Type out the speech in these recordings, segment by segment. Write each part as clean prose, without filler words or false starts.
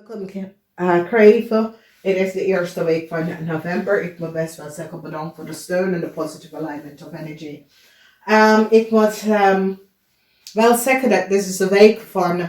Welkom KREEFT. Het is de eerste week van november. Ik moet best wel zeggen bedankt voor de steun en de positive alignment of energy. Ik moet wel zeggen dat dit is een week van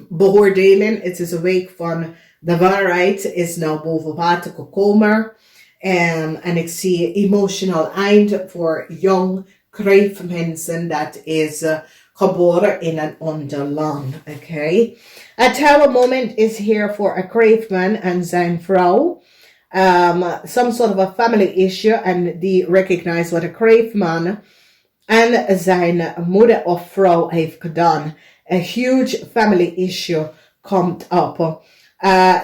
beoordeling. Het is een week van de waarheid is nou boven water gekomen. En ik zie emotional eind voor jong KREEFT mensen. Dat is geboren in een ander land. Okay? A tower moment is here for a KREEFT man and zijn vrouw. Some sort of a family issue. And die recognize what a KREEFT man en zijn moeder of vrouw heeft gedaan. A huge family issue komt op.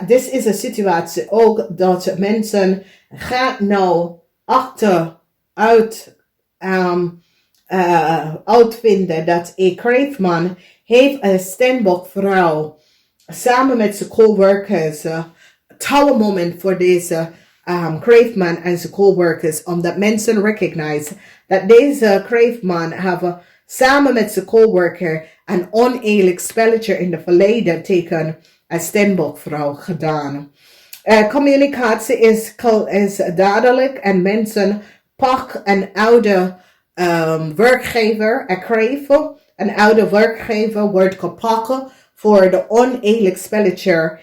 Dit is een situatie ook dat mensen gaan nou achteruit uitvinden dat een KREEFT man heeft een standboek vrouw samen met zijn coworkers. Tower moment voor deze KREEFT man en zijn coworkers, omdat mensen recognize dat deze KREEFT man hebben samen met zijn coworker een oneerlijk spelletje in het verleden tegen een standboek vrouw gedaan. Communicatie is duidelijk en mensen pakken een oude werkgever, een KREEFT, een oude werkgever wordt gepakt voor de oneerlijk spelletje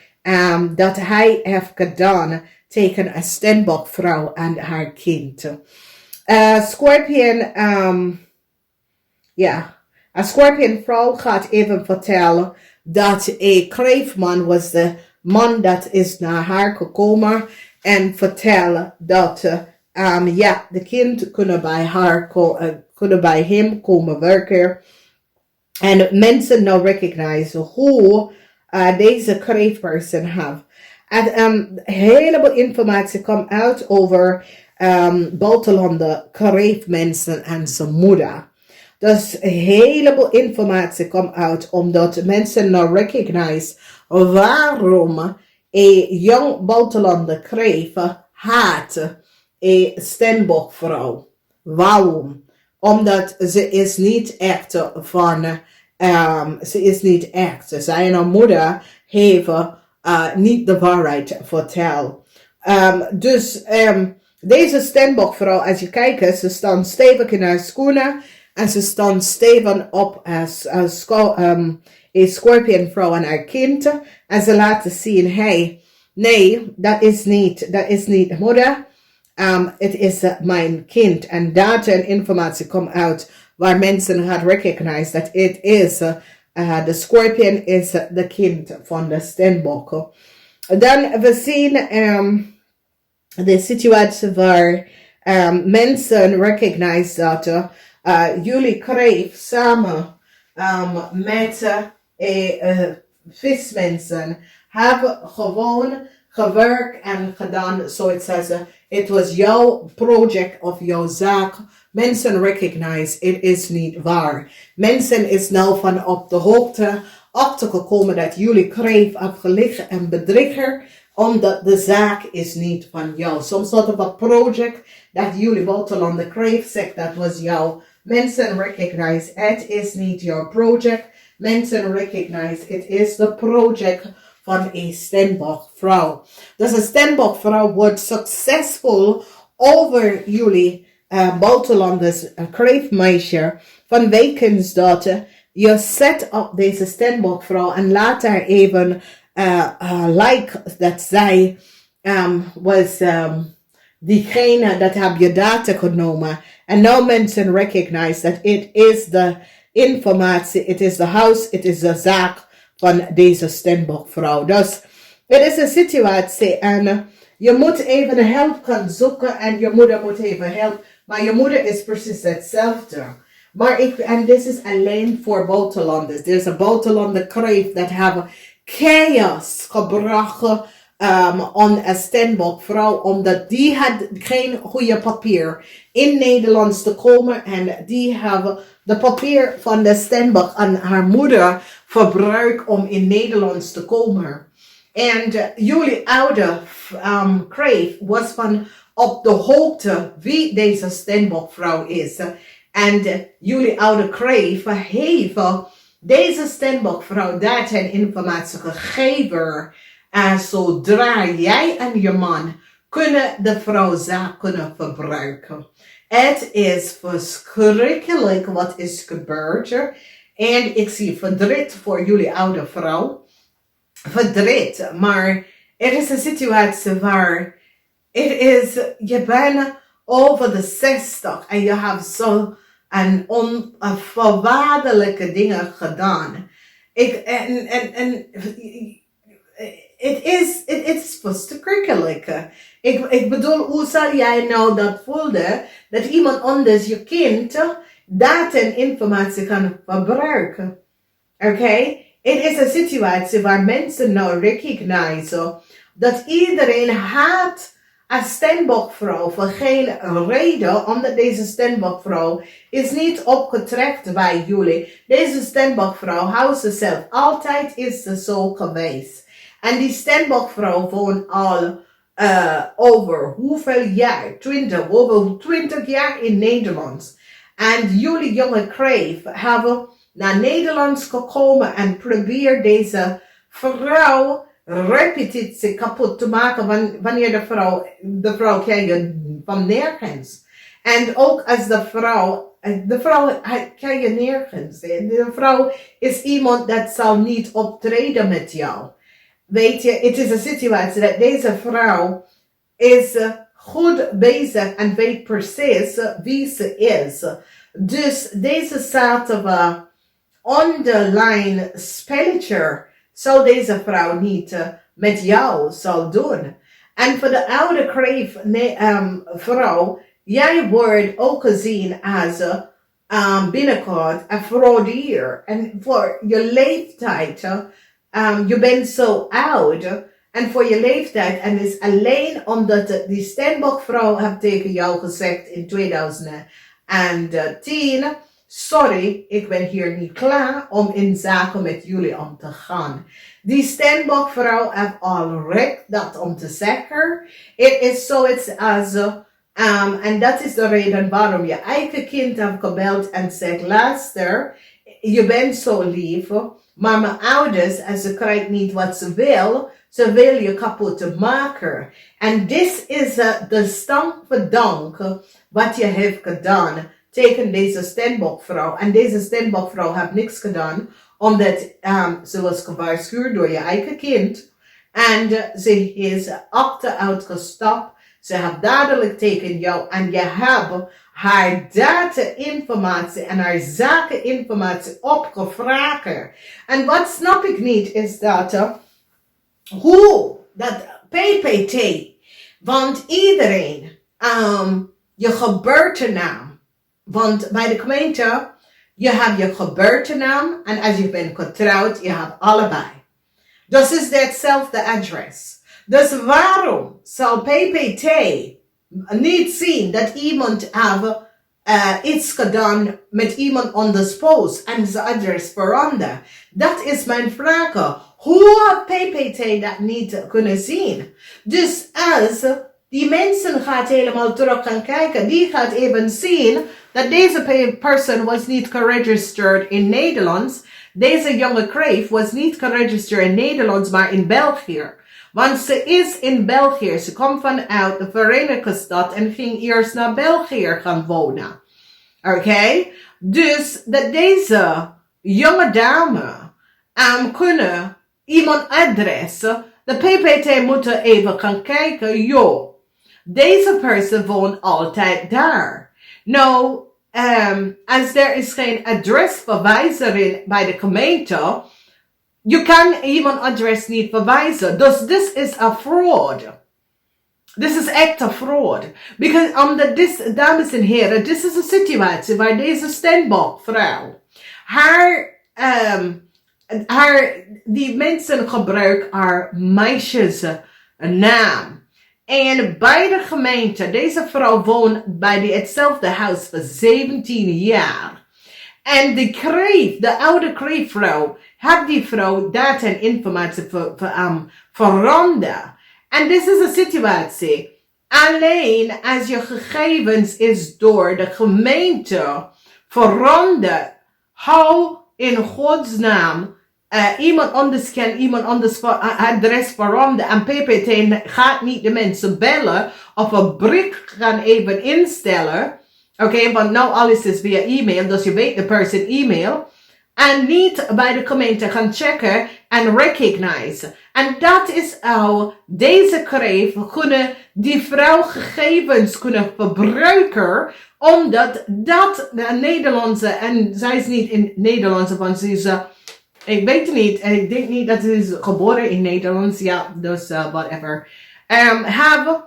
dat hij heeft gedaan tegen een standboek vrouw en haar kind. Scorpion, een Scorpion vrouw gaat even vertellen dat een KREEFT man was de man dat is naar haar gekomen en vertellen dat de kind kunnen bij hem komen werken. En mensen nou recognize hoe deze KREEFT person have. En een heleboel informatie komt uit over buitenlanden KREEFT mensen en zijn moeder. Dus een heleboel informatie komt uit omdat mensen nou recognize waarom een jong buitenlander KREEFT haat een standboek vrouw. Waarom? Omdat ze is niet echt van, ze is niet echt. Zijn moeder heeft niet de waarheid verteld. Dus deze standboek vrouw, als je kijkt, ze staan stevig in haar schoenen en ze staan stevig op als een Scorpion vrouw en haar kind. En ze laten zien, hey, nee, dat is niet moeder. Het is mijn kind. En data en informatie komt uit waar mensen gaan recognize dat het is de Scorpion is de kind van de standboek. Dan we zien de situatie waar mensen recognize dat jullie KREEFT samen met vismensen hebben gewoon gewerkt en gedaan zoals het was jouw project of jouw zaak. Mensen recognize, het is niet waar. Mensen is nou van op de hoogte achtergekomen dat jullie KREEFT afgelicht en bedrieger, omdat de zaak is niet van jou. Soms soort of a project dat jullie buitenlanden KREEFT zegt dat was jou. Mensen recognize, het is niet jouw project. Mensen recognize, het is de project van een standboek vrouw. Dus een standboek vrouw wordt succesvol over jullie buitenlanders KREEFT meisje vanwege dat je zet op deze standboek vrouw en laat haar even like dat zij was diegene dat heb je data genomen. En nou mensen recognize dat het is de informatie, het is de huis, het is de zaak van deze standboek vrouw. Dus het is een situatie en je moet even hulp gaan zoeken en je moeder moet even helpen. Maar je moeder is precies hetzelfde. Maar en dit is alleen voor buitenlanders. Er is een buitenlander KREEFT dat hebben chaos gebracht aan een standboek vrouw. Omdat die had geen goede papier in Nederlands te komen. En die hebben de papier van de standboek aan haar moeder verbruikt om in Nederlands te komen. En jullie oude KREEFT was van op de hoogte wie deze standboek vrouw is. En jullie oude KREEFT heeft Deze Steenbokvrouw, data en informatiegever. En zodra jij en je man kunnen de vrouwzaak kunnen verbruiken. Het is verschrikkelijk wat is gebeurd. En ik zie verdriet voor jullie oude vrouw. Verdriet, maar er is een situatie waar je bent over de 60 en je hebt zo een onvoorwaardelijke dingen gedaan. Het is verschrikkelijk. Ik bedoel, hoe zal jij nou dat voelen? Dat iemand anders je kind data en informatie kan verbruiken. Oké? Het is een situatie waar mensen nou recognizen dat iedereen haat een Steenbokvrouw voor geen reden, omdat deze Steenbokvrouw is niet opgetrekt bij jullie. Deze Steenbokvrouw houdt zichzelf altijd is ze zo geweest. En die Steenbokvrouw woont al over hoeveel jaar? Over 20 jaar in Nederland. En jullie jonge kreef hebben naar Nederland gekomen en probeert deze vrouw repetitie kapot te maken wanneer de vrouw krijgt je van nergens. En ook als de vrouw krijg je nergens. De vrouw is iemand dat zal niet optreden met jou. Weet je, het is een situatie dat deze vrouw is goed bezig en weet precies wie ze is. Dus deze zaten we online spelletje zal deze vrouw niet met jou zal doen. En voor de oude kreef vrouw, jij wordt ook gezien als binnenkort een fraudier. En voor je leeftijd, je bent zo oud. En voor je leeftijd, en is alleen omdat die Steenbokvrouw heeft tegen jou gezegd in 2010... Sorry, ik ben hier niet klaar om in zaken met jullie om te gaan. Die Steenbokvrouw heeft al recht dat om te zeggen. Het is zoiets als, en dat is de reden waarom je eigen kind heeft gebeld en zegt, luister, je bent zo lief, maar mijn ouders, en ze krijgt niet wat ze wil je kapot maken. En dit is de stank voor dank wat je heeft gedaan tegen deze Steenbokvrouw. En deze Steenbokvrouw heeft niks gedaan, omdat ze was gewaarschuwd door je eigen kind. En ze is achteruit gestapt. Ze heeft dadelijk tegen jou en je hebt haar data-informatie en haar zakeninformatie opgevraagd. En wat snap ik niet is dat, hoe dat PPT, want iedereen, je geboortenaam. Want bij de gemeente, je hebt je geboortenaam en als je bent getrouwd, je hebt allebei. Dus is hetzelfde adres. Dus waarom zal PPT niet zien dat iemand heeft iets gedaan met iemand anders post en zijn adres veranderd? Dat is mijn vraag. Hoe heeft PPT dat niet kunnen zien? Dus als die mensen gaat helemaal terug gaan kijken, die gaat even zien dat deze persoon was niet geregistreerd in Nederland. Deze jonge kreef was niet geregistreerd in Nederland, maar in België. Want ze is in België. Ze komt vanuit de Verenigde Staten en ging eerst naar België gaan wonen. Oké? Dus dat deze jonge dame kunnen iemand adressen. De PPT moeten even gaan kijken. Joh, deze persoon woont altijd daar. Nou, als er is geen adresverwijzering bij de gemeente, je kan iemand adres niet verwijzen. Dus dit is een fraud. Dit is echt een fraud. Omdat dames en heren, dit is een situatie waar deze Steenbokvrouw die mensen gebruiken haar meisjesnaam. En bij de gemeente, deze vrouw woont bij hetzelfde huis voor 17 jaar. En de oude kreefvrouw, heeft die vrouw data en informatie veranderd. En dit is een situatie. Alleen als je gegevens is door de gemeente veranderd, how in Gods naam iemand anders kan iemand anders adres veranderen en PPT gaat niet de mensen bellen of een brief gaan even instellen. Oké, want nou alles is via e-mail, dus je weet de persoon e-mail. En niet bij de gemeente gaan checken en recognize. En dat is hoe deze kreef kunnen die vrouw gegevens kunnen verbruiken. Omdat dat de Nederlandse, en zij is niet in Nederlandse, want ze is, ik weet het niet, en ik denk niet dat ze is geboren in Nederlands, ja, dus whatever. Hebben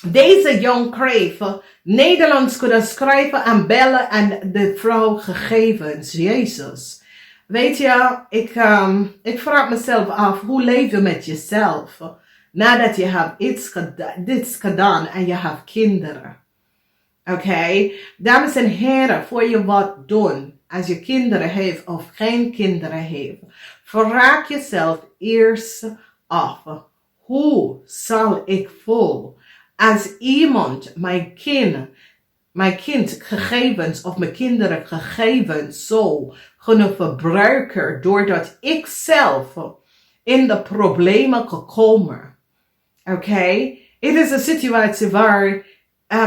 deze jong kreef Nederlands kunnen schrijven en bellen en de vrouw gegevens, Jezus. Weet je, ik vraag mezelf af, hoe leef je met jezelf nadat je hebt iets gedaan en je hebt kinderen? Oké, dames en heren, voor je wat doen, als je kinderen heeft of geen kinderen heeft, vraag jezelf eerst af, hoe zal ik voelen als iemand mijn kind gegevens of mijn kinderen gegevens zo kunnen verbruiken doordat ik zelf in de problemen gekomen. Oké? Het is een situatie waar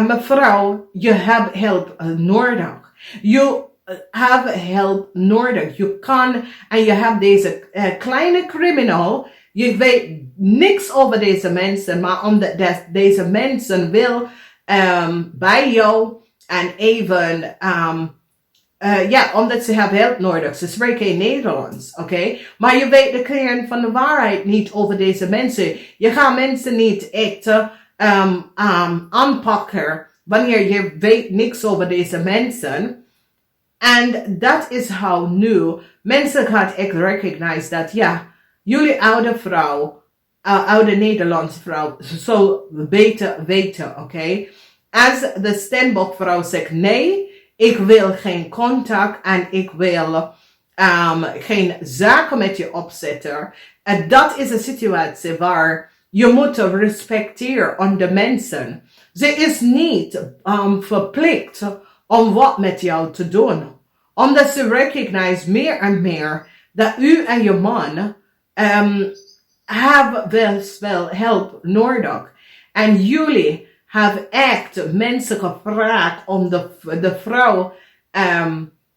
mevrouw, je hebt hulp nodig. Je hebt hulp nodig. Je kan en je hebt deze kleine criminal. Je weet niks over deze mensen, maar omdat deze mensen wil bij jou en even, omdat ze hebben hulp nodig. Ze spreken in Nederlands, oké? Maar je weet de kern van de waarheid niet over deze mensen. Je gaat mensen niet echt aanpakken wanneer je weet niks over deze mensen. En dat is hoe nu mensen gaan echt recognize dat, ja, jullie oude vrouw, oude Nederlandse vrouw, zo beter weten, oké? Als de stembokvrouw zegt, nee, ik wil geen contact en ik wil geen zaken met je opzetten. En dat is een situatie waar je moet respecteren aan de mensen. Ze is niet verplicht om wat met jou te doen. Omdat ze recognize meer en meer dat u en je man hebben wel hulp nodig. En jullie hebben echt mensen gevraagd om de vrouw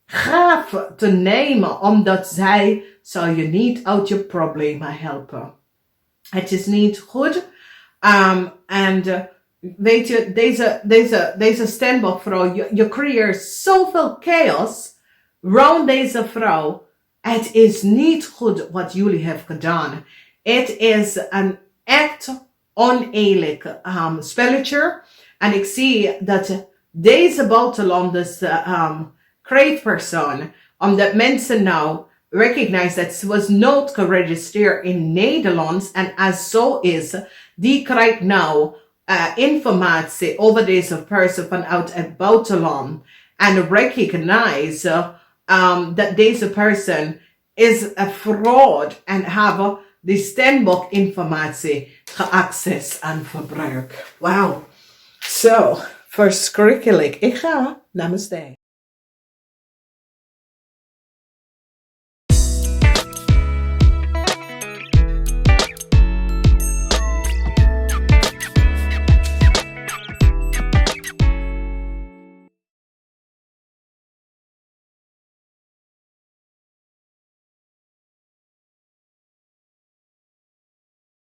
gaaf te nemen. Omdat zij zal je niet uit je problemen helpen. Het is niet goed. En weet je, deze stembokvrouw, je creëert zoveel chaos rond deze vrouw. Het is niet goed wat jullie hebben gedaan. Het is een echt oneerlijk spelletje. En ik zie dat deze buitenlanders kreefpersoon, omdat mensen nou recognize dat ze was nooit geregistreerd in Nederlands. En als zo is, die krijgt nou informatie over deze persoon vanuit het buitenland. En recognize dat deze persoon is een fraud en hebben die stembok informatie geaccess en verbruik. Wauw. Zo, verschrikkelijk. Ik ga. Namaste.